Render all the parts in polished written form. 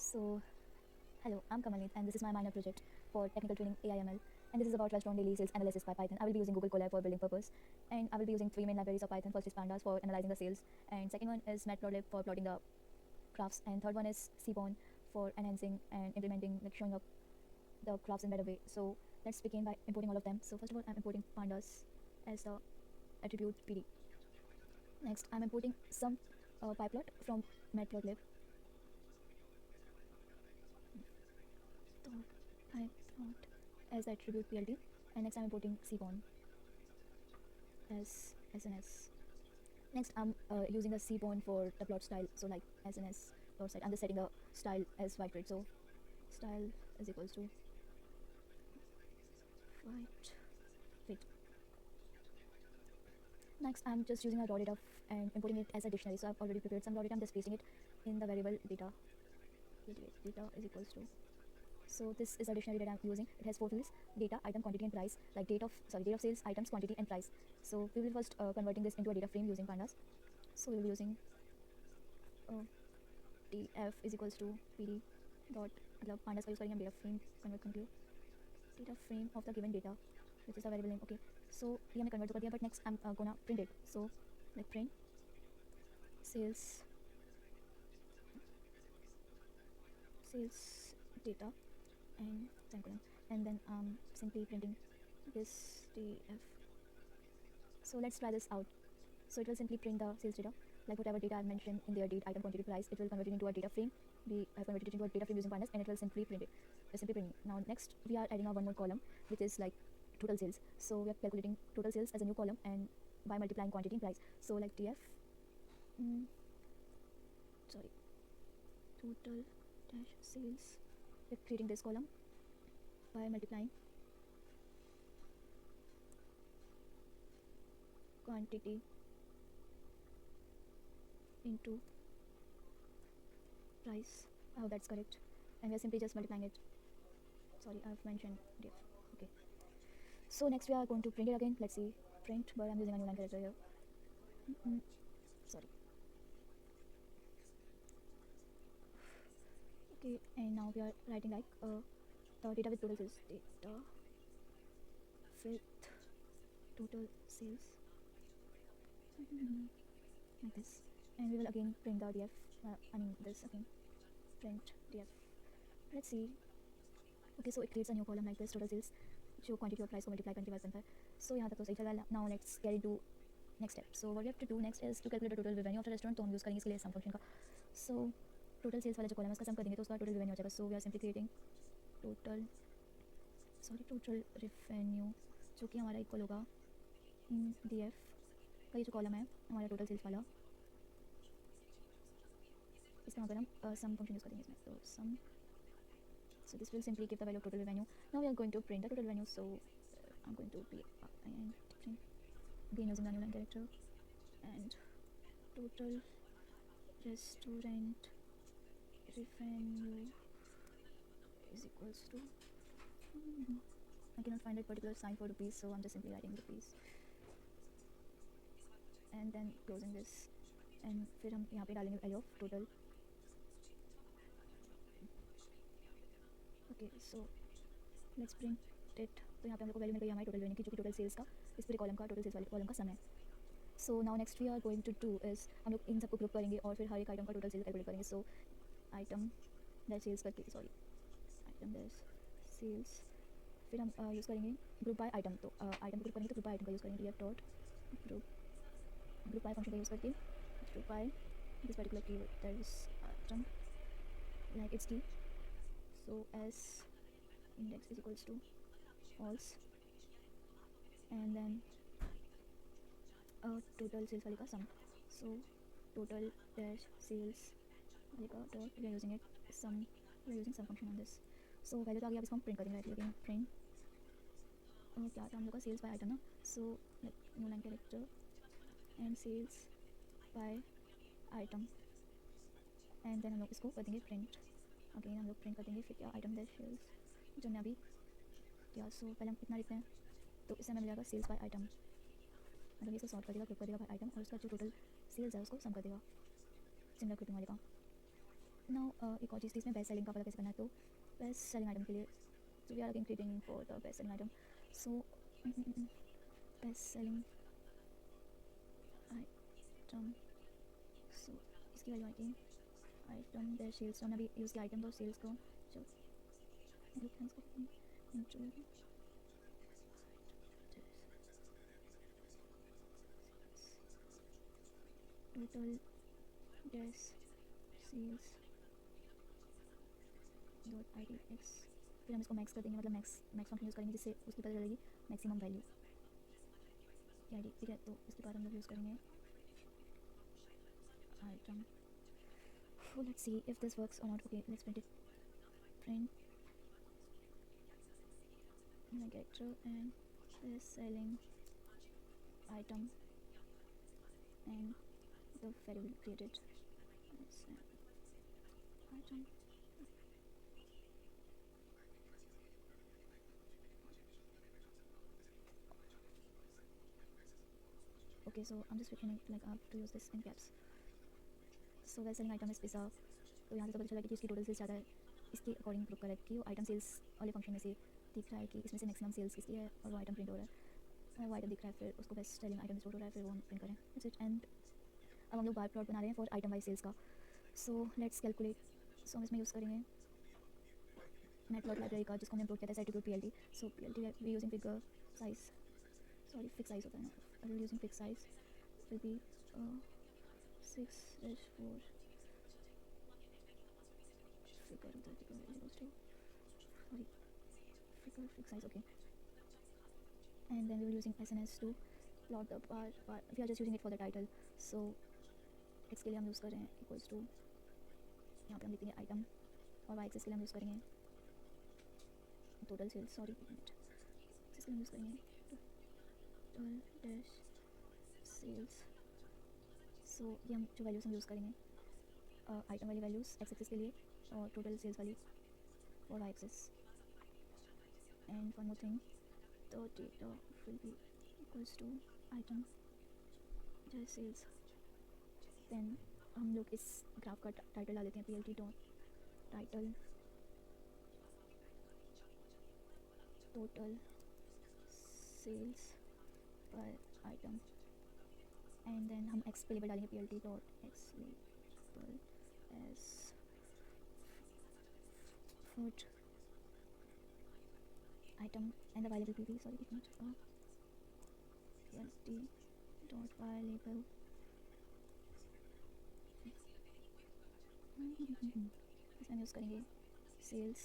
So, hello, I'm Kamalneet and this is my minor project for technical training AIML, and this is about restaurant daily sales analysis by Python. I will be using Google Colab for building purpose, and I will be using three main libraries of Python. First is Pandas for analyzing the sales, and second one is Matplotlib for plotting the graphs, and third one is Seaborn for enhancing and implementing, like showing up the graphs in better way. So let's begin by importing all of them. So first of all, I'm importing Pandas as the attribute PD. Next, I'm importing some pyplot from Matplotlib. I plot as the attribute PLT, and next I'm importing Seaborn as SNS. Next I'm using the Seaborn for the plot style, so like SNS plot style. I'm just setting the style as white grid, so style is equals to white grid. Next I'm just using a raw data and importing it as a dictionary. So I've already prepared some raw data. I'm just pasting it in the variable data. Data is equals to, so this is a dictionary that I'm using. It has four fields: data, item, quantity, and price. Like date of sales, items, quantity, and price. So we will first converting this into a data frame using pandas. So we will be using uh, df is equals to pd dot pandas का use करेंगे हम data frame convert करने के लिए, data frame of the given data which is the variable name. Okay, so ये हमने convert तो कर दिया, but next I'm gonna print it. So like print sales data and semicolon, and then simply printing this df. So let's try this out. So it will simply print the sales data, like whatever data I mentioned in their date, item, quantity, price. It will convert it into a data frame. We have converted it into a data frame using pandas, and it will simply print it. It's simply printing. Now next we are adding one more column, which is like total sales. So we are calculating total sales as a new column and by multiplying quantity and price. So like df, sorry, total dash sales. We're creating this column by multiplying quantity into price. I hope that's correct. And we are simply just multiplying it. Sorry, I've mentioned diff. Okay. So next we are going to print it again. Let's see. Print, but I'm using a new line character here. Sorry. Okay, and now we are writing like the data with total sales. Data with total sales. Like this. And we will again print the df. This again. Print df. Let's see. Okay, so it creates a new column like this, total sales, जो quantity और price को multiply करके बनता है. So यहाँ तक तो सही चल रहा है. Now let's get into next step. So what we have to do next is to calculate the total revenue of the restaurant. तो हम यूज़ करेंगे इसके लिए sum function का. So total sales वाला जो column है उसका sum कर देंगे तो उसका total revenue हो जाएगा. So we are simply creating total revenue जो कि हमारा equal होगा df का ये जो column है हमारा total sales वाला, इसका अगर हम sum function यूज़ करेंगे इसमें, तो sum. So this will simply give the value of total revenue. Now we are going to print the total revenue. So I'm going to be and print again using the new line character, and total restaurant revenue is equals to, I cannot find a particular sign for rupees, so I'm just simply writing rupees and then closing this, and फिर हम यहाँ पे डालेंगे value of total. Okay, so let's print it. तो यहाँ पे हम लोग को वैल्यू मिल गई हमारी टोटल रेवेन्यू की, जो कि टोटल सेल्स का इस पूरे कॉलम का, टोटल सेल्स वाले कॉलम का सम है. So now next we are going to do is हम लोग इन सबको ग्रुप करेंगे और फिर हर एक आइटम का टोटल सेल कैलकुलेट करेंगे. सो आइटम दैट सेल्स करके, सॉरी, आइटम दैट सेल्स, फिर हम यूज़ करेंगे ग्रुप बाय आइटम. तो आइटम को ग्रुप करेंगे तो ग्रुप बाय आइटम का यूज़ करेंगे. DF dot group by function का यूज़ करके ग्रुप बाय दिस पर्टिकुलर की that is item like its key. So as index is equals to false, and then total sales वाले का sum. So total dash sales वाले का dot, we are using it sum, we are using sum function on this. So value तो आ गया, अब इसको हम print करेंगे directly again. Print क्या था हम लोग का, sales by item ना. So like new line character and sales by item, and then हम लोग इसको कर देंगे print. अगेन हम लोग प्रिंट कर देंगे फिर क्या, आइटम दैट सेल्स जो हमने अभी किया. सो पहले हम इतना लिखते हैं, तो इससे हमें मिल जाएगा सेल्स बाय आइटम, मतलब इसको सॉर्ट कर देगा, ग्रुप कर देगा बाय आइटम, और उसका जो टोटल सेल्स है उसको सम कर देगा, सिमिलर ग्रुपिंग वाले का. नाउ एक और चीज़ थी इसमें बेस्ट सेलिंग का पता कैसे करना है। तो बेस्ट सेलिंग आइटम के लिए so we are again creating for the best selling item. So best selling item, so इसकी वैल्यू आएगी आइटम डैश सेल्स। तो हमने अभी यूज़ किया आइटम डॉट सेल्स को, जो into total dash cells dot I D X. फिर हम इसको मैक्स कर देंगे, मतलब मैक्स फंक्शन यूज़ करेंगे जिससे उसकी पता चलेगी मैक्सिमम वैल्यू की आई डी, ठीक है। तो इसके बाद हम लोग यूज़ करेंगे item. So let's see if this works or not. Okay, let's print it. Print character and best selling item and the variable created as item. Okay, so I'm just pretending like I have to use this in caps. So best selling item is pizza. तो यहाँ से तो पता चला कि इसकी total sales ज़्यादा है, इसके अकॉर्डिंग ग्रुप करेक्ट कि वो आइटम सेल्स वाले फंक्शन में से दिख रहा है कि इसमें से मैक्सिमम सेल्स किसकी है और वो आइटम प्रिंट हो रहा है, वो आइटम दिख रहा है, फिर उसको बेस्ट सेलिंग आइटम स्टोर हो रहा है, फिर वो हम प्रिंट करें। It's it. एंड अब हम लोग बार प्लॉट बना रहे हैं फॉर आइटम वाइज सेल्स का। So let's calculate. सो हम इसमें यूज़ करेंगे मैट प्लॉट लाइब्रेरी का, जिसको हमने इंपोर्ट किया था set to P L T. So P L T we using figure size, sorry fix size होता है ना, using fix size will be 6-4 figure that equals to, sorry, figure fixed size, okay. And then we were using SNS to plot the bar, we are just using it for the title. So x के लिए हम use कर रहे हैं equals to, यहाँ पे हम लिखेंगे आइटम, और y एक्सिस के लिए हम यूज़ करेंगे टोटल सेल्स, सॉरी एक्सिस के लिए हम यूज़ करेंगे टोटल डैश सेल्स। सो ये हम जो वैल्यूज़ हम यूज़ करेंगे आइटम वाली वैल्यूज़ एक्स एक्सिस के लिए और टोटल सेल्स वाली और y axis. And one more thing, the data will be equals to item dash sales. Then हम लोग इस ग्राफ का टाइटल डाल देते हैं p L t dot title total sales पर आइटम। एंड देन हम एक्स पे लेबल डालेंगे p L t dot x label as food item and the y label will be, sorry, if not plt dot y label इसमें हम use करेंगे sales,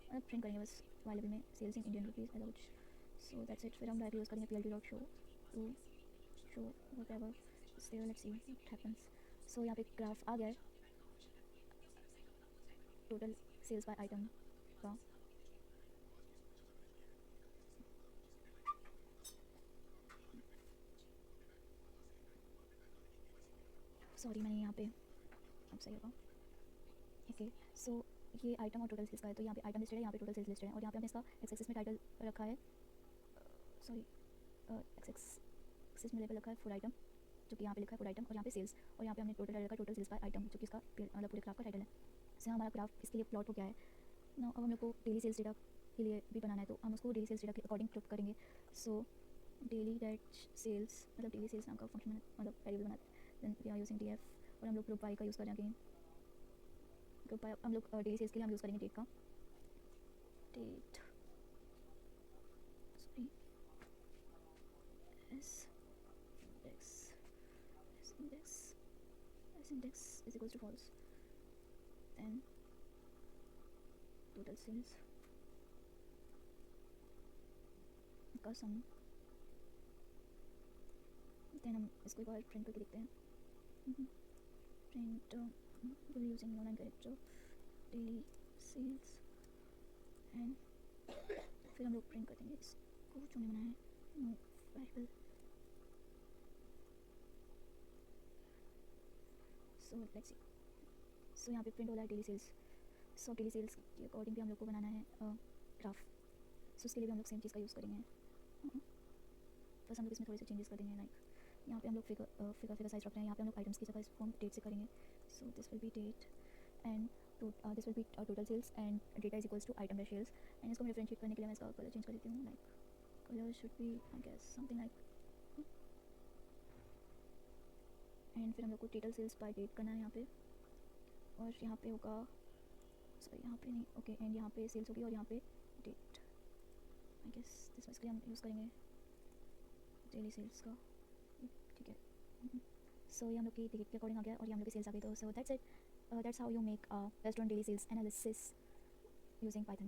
मतलब print करेंगे बस y label में sales in Indian rupees as कुछ। So that's it. फिर हम डायरेक्ट यूज़ करेंगे plt dot show to show whatever is there, let's see what happens. So यहाँ पे ग्राफ आ गया है टोटल सेल्स बाय आइटम का। सॉरी मैंने यहाँ पे, अब सही होगा, ओके। सो ये आइटम और टोटल सेल्स का है, तो यहाँ पे आइटम लिस्टेड है, यहाँ पे टोटल सेल्स लिस्टेड है, और यहाँ पे हमने इसका एक्स एक्सिस में टाइटल रखा है, सॉरी एक्स एक्सिस में लेबल रखा है फूड आइटम, जो कि यहाँ पे लिखा है फूड आइटम, और यहाँ पे सेल्स, और यहाँ पे हमने टोटल टाइटल रखा टोटल सेल्स बाय आइटम, जो कि इसका मतलब पूरे ग्राफ का टाइटल है। इससे हमारा ग्राफ इसके लिए प्लॉट हो गया है ना। अब हम लोग को डेली सेल्स डेटा के लिए भी बनाना है, तो हम उसको डेली सेल्स डेटा के अकॉर्डिंग प्लॉट करेंगे। सो डेली डैट सेल्स, मतलब डेली सेल्स नाम का फंक्शन मतलब वेरिएबल बनाते हैं, then we are using d f, और हम लोग ग्रुप वाई का यूज़ कर रहे हैं अगेन। ग्रुप वाई हम लोग डेली सेल्स के लिए हम यूज़ करेंगे डेट का, date sorry s index is equals to false, then total sales का सम, देन हम इसको एक बार प्रिंट करके देखते हैं। Print will using no line character daily sales, and फिर हम लोग प्रिंट कर देंगे इसको जो हमने बनाया है no variable. So let's see, so यहाँ पे प्रिंट हो रहा है daily sales. So daily sales के अकॉर्डिंग भी हम लोग को बनाना है ग्राफ, सो उसके लिए भी हम लोग सेम चीज़ का यूज़ करेंगे। बस हम लोग इसमें थोड़े से चेंजेस कर देंगे, लाइक यहाँ पे हम लोग फिगर साइज रख रहे हैं, यहाँ पे हम लोग आइटम्स की जगह इसको हम डेट से करेंगे। So this will be date, and तो this will be total sales and data is equals to item dash sales. And इसको मैं डिफरेंशिएट करने के लिए मैं इसका कलर चेंज कर देती हूँ. Like colour should be I guess something like. And फिर हम लोग को टोटल सेल्स बाय डेट करना है यहाँ पे. और यहाँ पे होगा, सॉरी यहाँ पे नहीं, ओके. एंड यहाँ पे सेल्स होगी और यहाँ पे डेट. आई गेस दिस इसके लिए हम यूज़ करेंगे डेली सेल्स का. ठीक है. सो ये हम लोग की टिकट के अकॉर्डिंग आ गया और ये हम लोग की सेल्स आ गई. तो सो that's it. That's how you make based on daily sales analysis using Python.